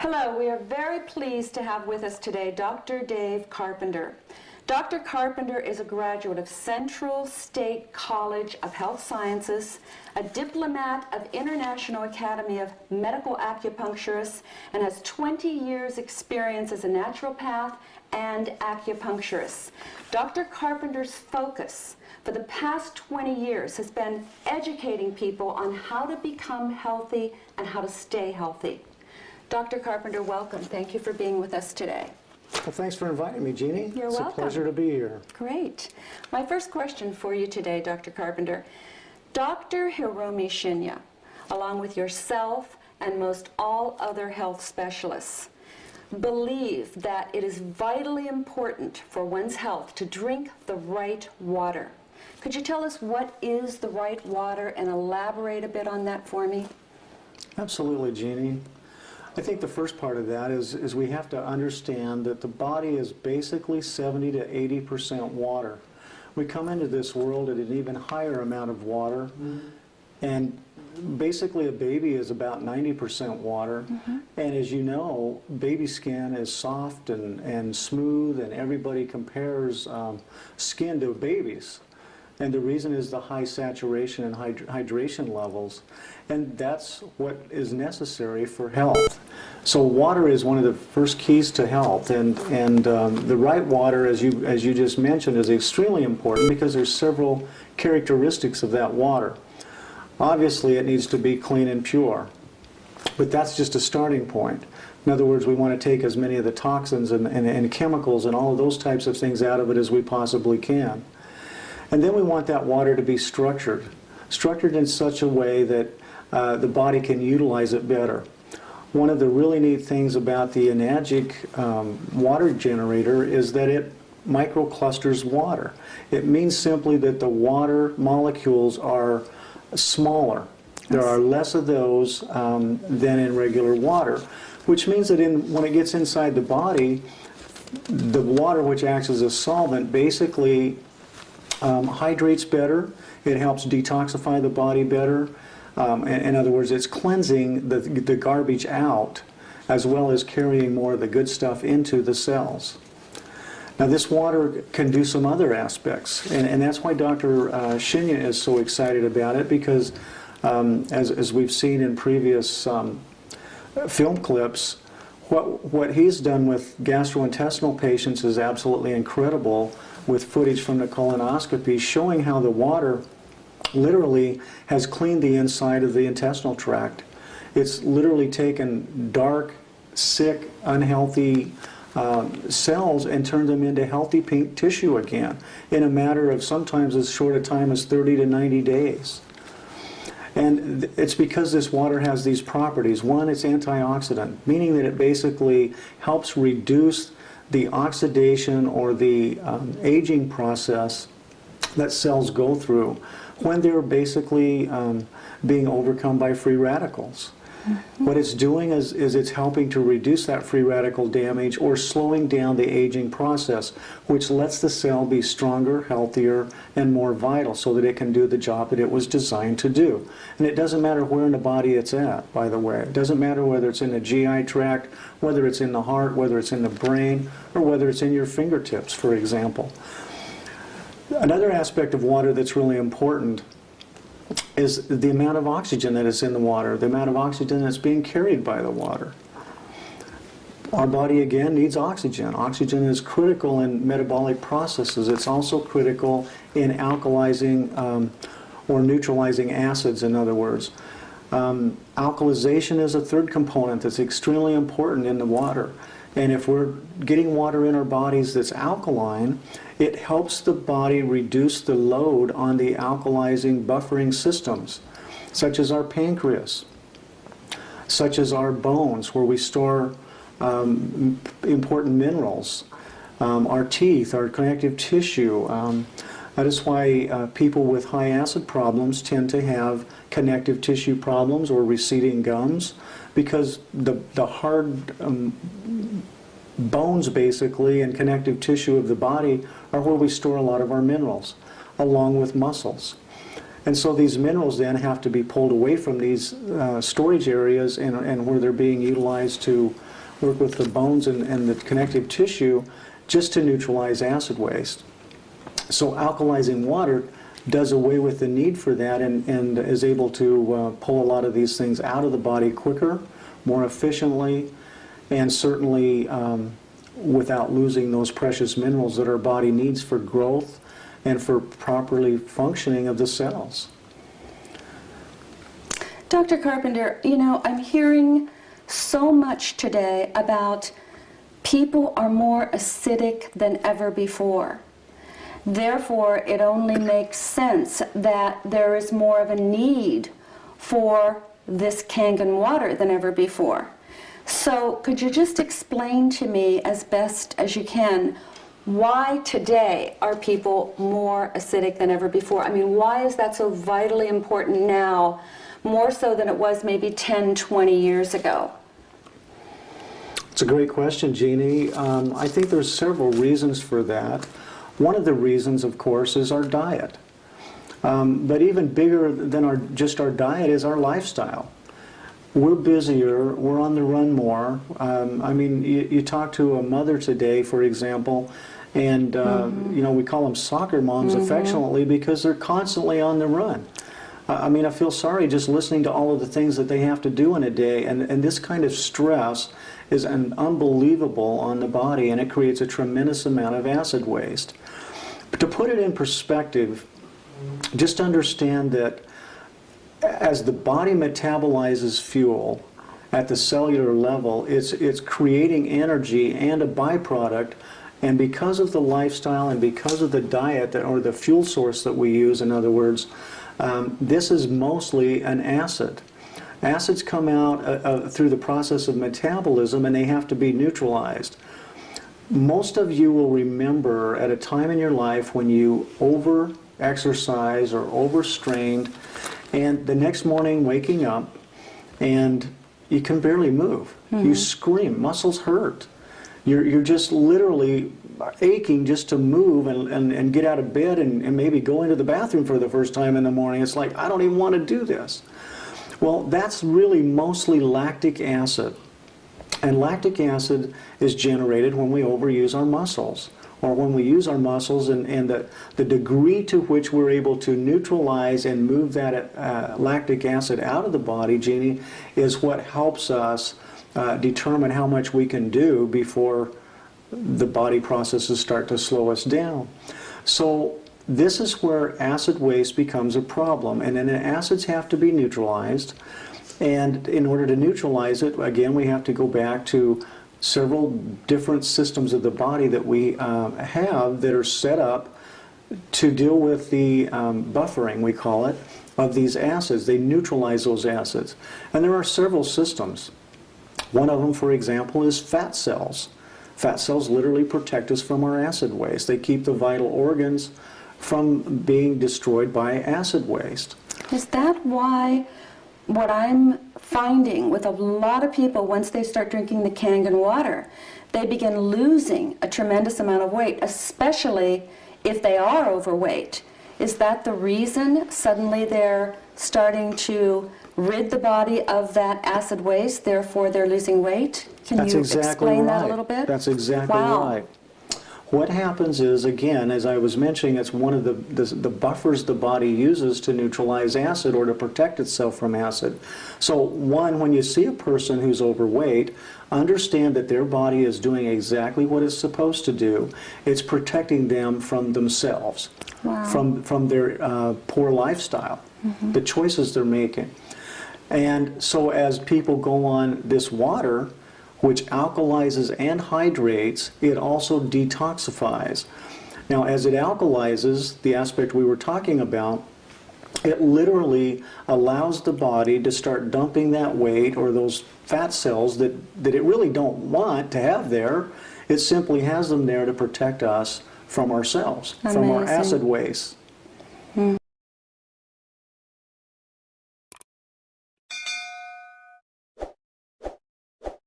Hello, we are very pleased to have with us today Dr. Dave Carpenter. Dr. Carpenter is a graduate of Central State College of Health Sciences, a diplomat of International Academy of Medical Acupuncturists, and has 20 years experience as a naturopath and acupuncturist. Dr. Carpenter's focus for the past 20 years has been educating people on how to become healthy and how to stay healthy. Dr. Carpenter, welcome. Thank you for being with us today. Well, thanks for inviting me, Jeannie. You're welcome. It's a pleasure to be here. Great. My first question for you today, Dr. Carpenter. Dr. Hiromi Shinya, along with yourself and most all other health specialists, believe that it is vitally important for one's health to drink the right water. Could you tell us what is the right water and elaborate a bit on that for me? Absolutely, Jeannie. I think the first part of that is we have to understand that the body is basically 70 to 80% water. We come into this world at an even higher amount of water, and basically a baby is about 90% water, and as you know, baby skin is soft and smooth, and everybody compares skin to babies. And the reason is the high saturation and hydration levels. And that's what is necessary for health. So water is one of the first keys to health. And the right water, as you just mentioned, is extremely important because there's several characteristics of that water. Obviously, it needs to be clean and pure. But that's just a starting point. In other words, we want to take as many of the toxins and chemicals and all of those types of things out of it as we possibly can. And then we want that water to be structured in such a way that the body can utilize it better. One of the really neat things about the Enagic water generator is that it microclusters water. It means simply that the water molecules are smaller. There are less of those than in regular water, which means that when it gets inside the body, the water, which acts as a solvent, basically hydrates better. It helps detoxify the body better. In other words, it's cleansing the garbage out as well as carrying more of the good stuff into the cells. Now this water can do some other aspects, and that's why Dr. Shinya is so excited about it, because as we've seen in previous film clips, what he's done with gastrointestinal patients is absolutely incredible, with footage from the colonoscopy showing how the water literally has cleaned the inside of the intestinal tract. It's literally taken dark, sick, unhealthy cells and turned them into healthy pink tissue again in a matter of sometimes as short a time as 30 to 90 days. And it's because this water has these properties. One, it's antioxidant, meaning that it basically helps reduce the oxidation or the aging process that cells go through when they're basically being overcome by free radicals. What it's doing is it's helping to reduce that free radical damage or slowing down the aging process, which lets the cell be stronger, healthier, and more vital so that it can do the job that it was designed to do. And it doesn't matter where in the body it's at, by the way. It doesn't matter whether it's in the GI tract, whether it's in the heart, whether it's in the brain, or whether it's in your fingertips, for example. Another aspect of water that's really important is the amount of oxygen that is in the water, the amount of oxygen that's being carried by the water. Our body, again, needs oxygen. Oxygen is critical in metabolic processes. It's also critical in alkalizing or neutralizing acids, in other words. Alkalization is a third component that's extremely important in the water. And if we're getting water in our bodies that's alkaline, it helps the body reduce the load on the alkalizing buffering systems, such as our pancreas, such as our bones, where we store important minerals, our teeth, our connective tissue. That is why people with high acid problems tend to have connective tissue problems or receding gums, because the hard bones, basically, and connective tissue of the body are where we store a lot of our minerals, along with muscles. And so these minerals then have to be pulled away from these storage areas and where they're being utilized to work with the bones and the connective tissue just to neutralize acid waste. So alkalizing water does away with the need for that and is able to pull a lot of these things out of the body quicker, more efficiently, and certainly without losing those precious minerals that our body needs for growth and for properly functioning of the cells. Dr. Carpenter, you know, I'm hearing so much today about people are more acidic than ever before. Therefore, it only makes sense that there is more of a need for this Kangen water than ever before. So could you just explain to me as best as you can why today are people more acidic than ever before? I mean, why is that so vitally important now, more so than it was maybe 10, 20 years ago? It's a great question, Jeannie. I think there's several reasons for that. One of the reasons, of course, is our diet. But even bigger than just our diet is our lifestyle. We're busier, we're on the run more. I mean, you talk to a mother today, for example, and you know, we call them soccer moms affectionately because they're constantly on the run. I mean, I feel sorry just listening to all of the things that they have to do in a day, and this kind of stress is unbelievable on the body, and it creates a tremendous amount of acid waste. But to put it in perspective, just understand that as the body metabolizes fuel at the cellular level, it's creating energy and a byproduct, and because of the lifestyle and because of the diet or the fuel source that we use, in other words, this is mostly an acid. Acids come out through the process of metabolism, and they have to be neutralized. Most of you will remember at a time in your life when you over-exercise or overstrained, and the next morning waking up and you can barely move. You scream, muscles hurt. You're just literally aching just to move and get out of bed and maybe go into the bathroom for the first time in the morning. It's like, I don't even want to do this. Well, that's really mostly lactic acid. And lactic acid is generated when we overuse our muscles, or when we use our muscles, and the degree to which we're able to neutralize and move that lactic acid out of the body, Jeannie, is what helps us determine how much we can do before the body processes start to slow us down. So this is where acid waste becomes a problem, and then the acids have to be neutralized. And in order to neutralize it, again, we have to go back to several different systems of the body that we have that are set up to deal with the buffering, we call it, of these acids. They neutralize those acids. And there are several systems. One of them, for example, is fat cells. Fat cells literally protect us from our acid waste. They keep the vital organs from being destroyed by acid waste. Is that why what I'm finding with a lot of people, once they start drinking the Kangen water, they begin losing a tremendous amount of weight, especially if they are overweight? Is that the reason suddenly they're starting to rid the body of that acid waste, therefore they're losing weight? Can you explain that a little bit? That's exactly right. What happens is, again, as I was mentioning, it's one of the buffers the body uses to neutralize acid or to protect itself from acid. So one, when you see a person who's overweight, understand that their body is doing exactly what it's supposed to do. It's protecting them from themselves, from their poor lifestyle, the choices they're making. And so as people go on this water, which alkalizes and hydrates, it also detoxifies. Now, as it alkalizes, the aspect we were talking about, it literally allows the body to start dumping that weight or those fat cells that it really don't want to have there. It simply has them there to protect us from ourselves, from our acid waste.